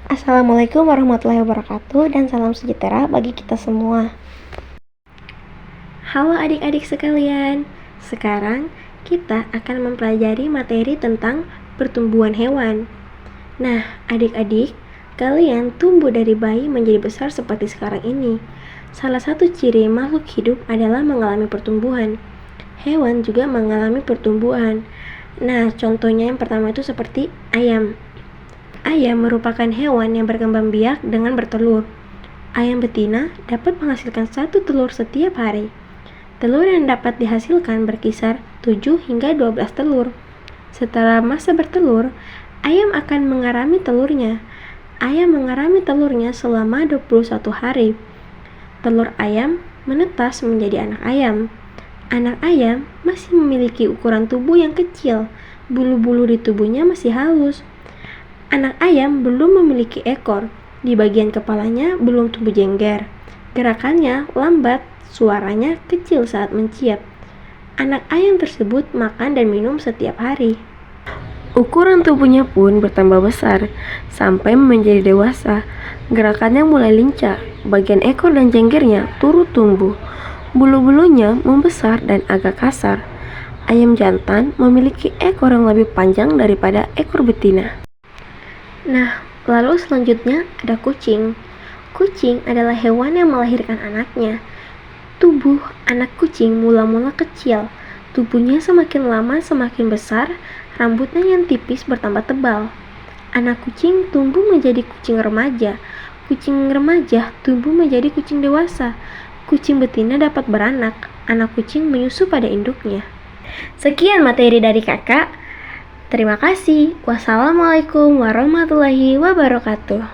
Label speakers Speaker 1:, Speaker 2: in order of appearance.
Speaker 1: Assalamualaikum warahmatullahi wabarakatuh dan salam sejahtera bagi kita semua. Halo adik-adik sekalian, sekarang kita akan mempelajari materi tentang pertumbuhan hewan. Nah, adik-adik, kalian tumbuh dari bayi menjadi besar seperti sekarang ini. Salah satu ciri makhluk hidup adalah mengalami pertumbuhan. Hewan juga mengalami pertumbuhan. Nah, contohnya yang pertama itu seperti ayam. Ayam merupakan hewan yang berkembang biak dengan bertelur. Ayam betina dapat menghasilkan 1 telur setiap hari. Telur yang dapat dihasilkan berkisar 7 hingga 12 telur. Setelah masa bertelur, ayam akan mengarami telurnya. Ayam mengarami telurnya selama 21 hari. Telur ayam menetas menjadi anak ayam. Anak ayam masih memiliki ukuran tubuh yang kecil. Bulu-bulu di tubuhnya masih halus. Anak ayam belum memiliki ekor, di bagian kepalanya belum tumbuh jengger. Gerakannya lambat, suaranya kecil saat menciap. Anak ayam tersebut makan dan minum setiap hari. Ukuran tubuhnya pun bertambah besar, sampai menjadi dewasa. Gerakannya mulai lincah, bagian ekor dan jenggernya turut tumbuh. Bulu-bulunya membesar dan agak kasar. Ayam jantan memiliki ekor yang lebih panjang daripada ekor betina. Nah, lalu selanjutnya ada kucing. Kucing adalah hewan yang melahirkan anaknya. Tubuh anak kucing mula-mula kecil. Tubuhnya semakin lama semakin besar, rambutnya yang tipis bertambah tebal. Anak kucing tumbuh menjadi kucing remaja. Kucing remaja tumbuh menjadi kucing dewasa. Kucing betina dapat beranak. Anak kucing menyusu pada induknya. Sekian materi dari kakak. Terima kasih. Wassalamualaikum warahmatullahi wabarakatuh.